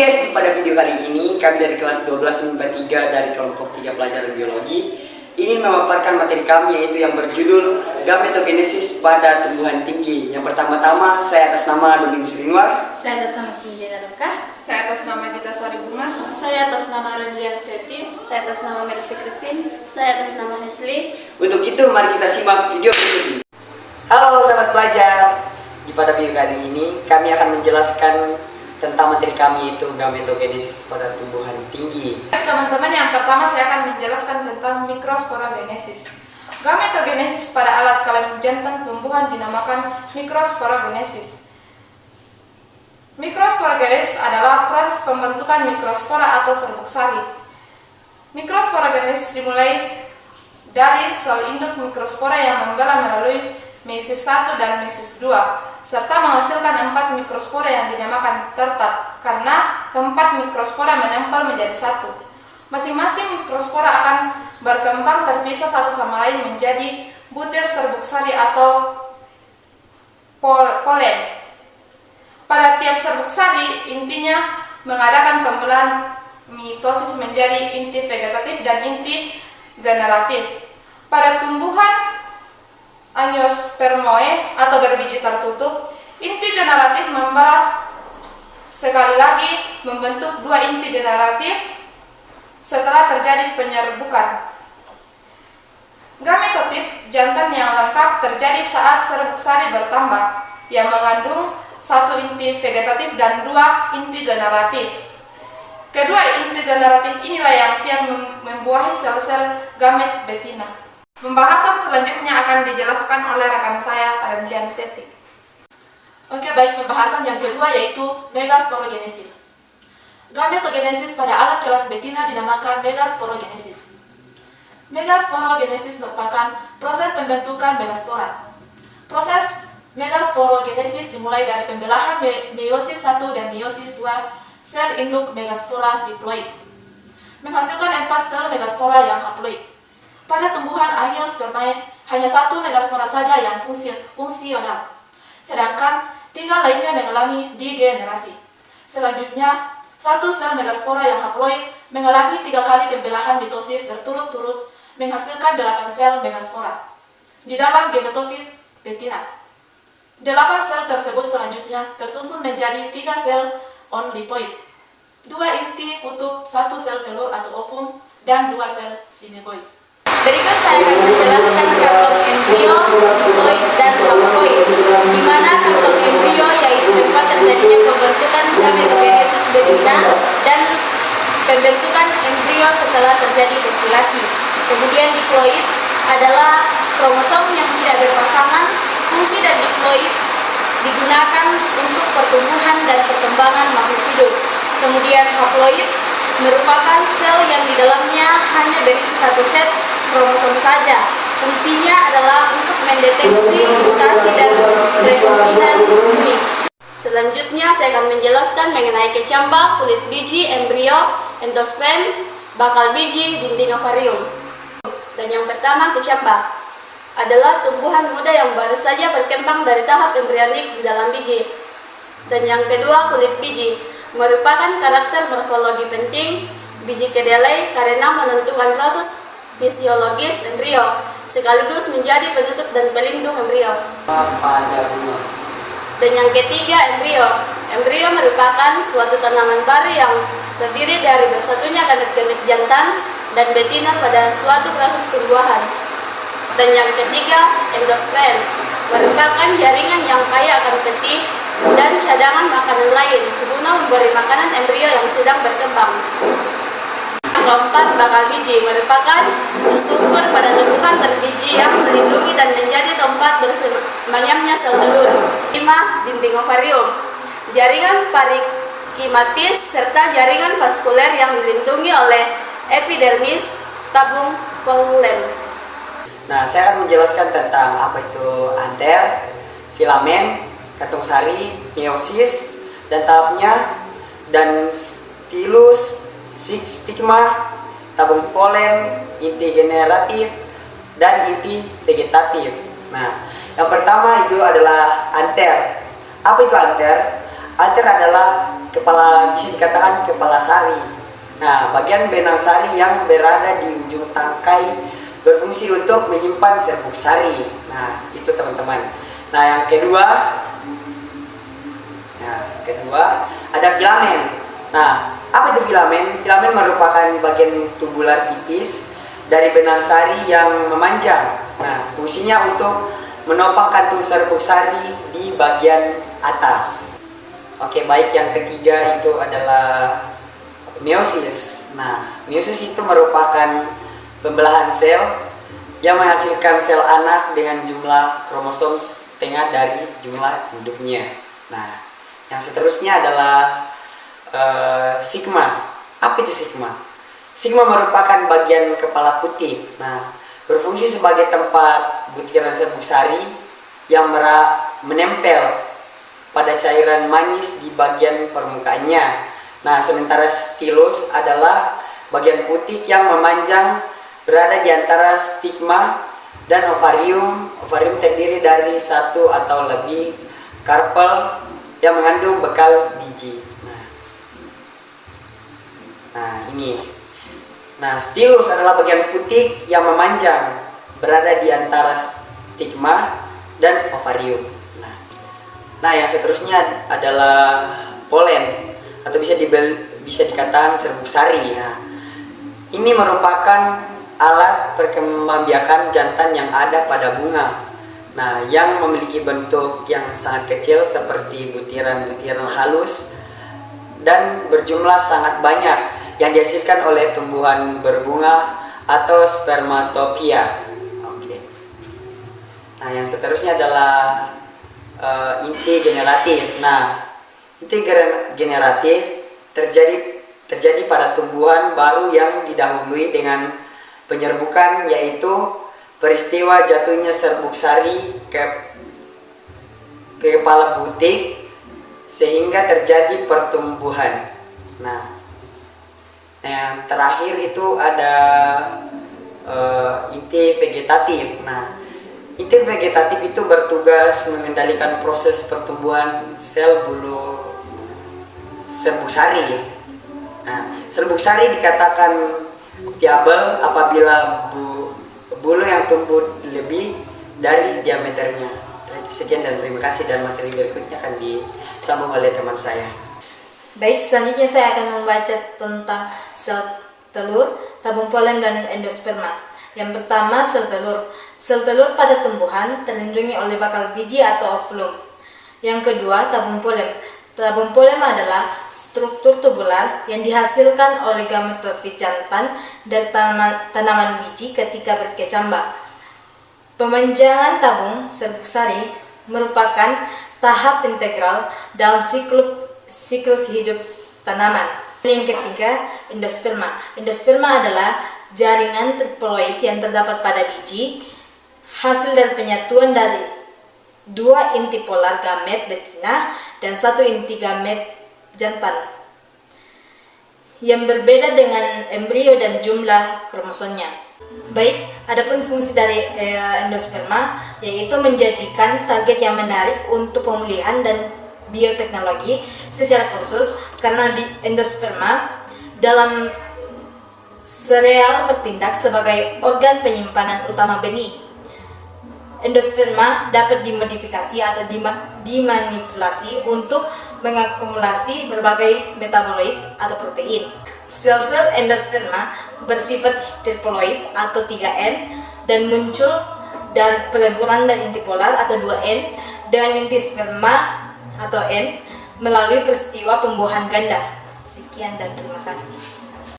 Oke guys, pada video kali ini kami dari kelas 12 MIPA 3 dari kelompok 3 pelajaran biologi ingin memaparkan materi kami, yaitu yang berjudul gametogenesis pada tumbuhan tinggi. Yang pertama-tama, saya atas nama Domingus Rinwar. Saya atas nama Sinjana Luka. Saya atas nama Gita Sari Bunga. Saya atas nama Rendian Seti. Saya atas nama Mercy Christine. Saya atas nama Leslie. Untuk itu, mari kita simak video berikut ini. Halo sahabat pelajar. Pada video kali ini kami akan menjelaskan tentang materi kami, yaitu gametogenesis pada tumbuhan tinggi. Teman-teman, yang pertama saya akan menjelaskan tentang mikrosporogenesis. Gametogenesis pada alat kelamin jantan tumbuhan dinamakan mikrosporogenesis. Mikrosporogenesis adalah proses pembentukan mikrospora atau serbuk sari. Mikrosporogenesis dimulai dari sel induk mikrospora yang membelah melalui meiosis 1 dan meiosis 2, serta menghasilkan 4 mikrospora yang dinamakan tertat, karena keempat mikrospora menempel menjadi satu. Masing-masing mikrospora akan berkembang terpisah satu sama lain menjadi butir serbuk sari atau polen. Pada tiap serbuk sari, intinya mengadakan pembelahan mitosis menjadi inti vegetatif dan inti generatif. Pada tumbuhan Angiospermoe atau berbiji tertutup, inti generatif membelah sekali lagi membentuk dua inti generatif setelah terjadi penyerbukan. Gametotif jantan yang lengkap terjadi saat serbuk sari bertambah, yang mengandung satu inti vegetatif dan dua inti generatif. Kedua inti generatif inilah yang siap membuahi sel-sel gamet betina. Pembahasan selanjutnya akan dijelaskan oleh rekan saya, Rendian Seti. Oke, baik, pembahasan yang kedua yaitu megasporogenesis. Gametogenesis pada alat kelamin betina dinamakan megasporogenesis. Megasporogenesis merupakan proses pembentukan megaspora. Proses megasporogenesis dimulai dari pembelahan meiosis 1 dan meiosis 2 sel induk megaspora diploid, menghasilkan 4 sel megaspora yang haploid. Pada tumbuhan Angiospermae, hanya satu megaspora saja yang fungsional, sedangkan tiga lainnya mengalami degenerasi. Selanjutnya, satu sel megaspora yang haploid mengalami 3 kali pembelahan mitosis berturut-turut menghasilkan 8 sel megaspora di dalam gametofit betina. 8 sel tersebut selanjutnya tersusun menjadi 3 sel onlipoid, 2 inti kutub, 1 sel telur atau ovum, dan 2 sel sinegoid. Berikut saya akan menjelaskan kartok embrio, diploid, dan haploid, di mana kartok embrio yaitu tempat terjadinya pembentukan gametogenesis betina dan pembentukan embrio setelah terjadi vestilasi. Kemudian diploid adalah kromosom yang tidak berpasangan. Fungsi dari diploid digunakan untuk pertumbuhan dan perkembangan makhluk hidup. Kemudian haploid merupakan sel yang di dalamnya hanya berisi satu set kromosom saja. Fungsinya adalah untuk mendeteksi mutasi dan rekombinan unik. Selanjutnya saya akan menjelaskan mengenai kecambah, kulit biji, embrio, endosperm, bakal biji, dinding ovarium. Dan yang pertama, kecambah adalah tumbuhan muda yang baru saja berkembang dari tahap embrionik di dalam biji. Dan yang kedua, kulit biji merupakan karakter morfologi penting biji kedelai karena menentukan proses fisiologis embrio, sekaligus menjadi penutup dan pelindung embrio. Dan yang ketiga, embrio. Embrio merupakan suatu tanaman baru yang terdiri dari bersatunya gamet-gamet jantan dan betina pada suatu proses pembuahan. Dan yang ketiga, endosperm merupakan jaringan yang kaya akan peti dan cadangan makanan lain guna memberi makanan embrio yang sedang berkembang. Yang keempat, bakal biji merupakan struktur pada tumbuhan berbiji yang melindungi dan menjadi tempat bersemayamnya sel telur. 5. Dinding ovarium, jaringan parenkimmatis serta jaringan vaskuler yang dilindungi oleh epidermis tabung phloem. Nah, saya akan menjelaskan tentang apa itu anter, filamen, kantung sari, meiosis, dan tahapnya, dan stilus, stigma, tabung polen, inti generatif, dan inti vegetatif. Nah, yang pertama itu adalah anter. Apa itu anter? alter adalah bisa dikatakan kepala sari. Nah, bagian benang sari yang berada di ujung tangkai berfungsi untuk menyimpan serbuk sari. Nah, itu teman-teman. Nah, yang kedua ada filamen. Nah, apa itu filamen? Filamen merupakan bagian tubular tipis dari benang sari yang memanjang. Nah, fungsinya untuk menopang kantung serbuk sari di bagian atas. Oke, baik, yang ketiga itu adalah meiosis. Nah, meiosis itu merupakan pembelahan sel yang menghasilkan sel anak dengan jumlah kromosom setengah dari jumlah induknya. Nah, yang seterusnya adalah sigma. Apa itu sigma? Sigma merupakan bagian kepala putih. Nah, berfungsi sebagai tempat butiran serbuk sari yang menempel pada cairan manis di bagian permukaannya. Nah, sementara stilus adalah bagian putih yang memanjang berada di antara stigma dan ovarium. Ovarium terdiri dari satu atau lebih karpel yang mengandung bekal biji. Nah, ini. Nah, stilus adalah bagian putih yang memanjang berada di antara stigma dan ovarium. Nah, yang seterusnya adalah polen atau bisa dikatakan serbuk sari. Nah, ini merupakan alat perkembangbiakan jantan yang ada pada bunga. Nah, yang memiliki bentuk yang sangat kecil seperti butiran-butiran halus dan berjumlah sangat banyak yang dihasilkan oleh tumbuhan berbunga atau spermatopia. Oke. Nah, yang seterusnya adalah inti generatif. Nah, inti generatif terjadi pada tumbuhan baru yang didahului dengan penyerbukan, yaitu peristiwa jatuhnya serbuk sari ke kepala butik sehingga terjadi pertumbuhan. Nah, yang terakhir itu ada inti vegetatif. Nah, inti vegetatif itu bertugas mengendalikan proses pertumbuhan sel bulu serbuk sari. Nah, serbuk sari dikatakan viabel apabila bulu yang tumbuh lebih dari diameternya. Sekian dan terima kasih, dan materi berikutnya akan disambung oleh teman saya. Baik, selanjutnya saya akan membaca tentang sel telur, tabung polen, dan endosperma. Yang pertama, sel telur. Sel telur pada tumbuhan terlindungi oleh bakal biji atau ovulum. Yang kedua, tabung polen. Tabung polen adalah struktur tubular yang dihasilkan oleh gametofit jantan dari tanaman biji ketika berkecambah. Pemanjangan tabung serbuk sari merupakan tahap integral dalam siklus hidup tanaman. Yang ketiga, endosperma. Endosperma adalah jaringan triploid yang terdapat pada biji, hasil dari penyatuan dari dua inti polar gamet betina dan satu inti gamet jantan yang berbeda dengan embrio dan jumlah kromosomnya. Baik, adapun fungsi dari endosperma yaitu menjadikan target yang menarik untuk pemulihan dan bioteknologi secara khusus karena endosperma dalam sereal bertindak sebagai organ penyimpanan utama benih. Endosperma dapat dimodifikasi atau dimanipulasi untuk mengakumulasi berbagai metaboloid atau protein. Sel-sel endosperma bersifat triploid atau 3N dan muncul dari peleburan dari inti polar atau 2N dengan inti sperma atau N melalui peristiwa pembuahan ganda. Sekian dan terima kasih.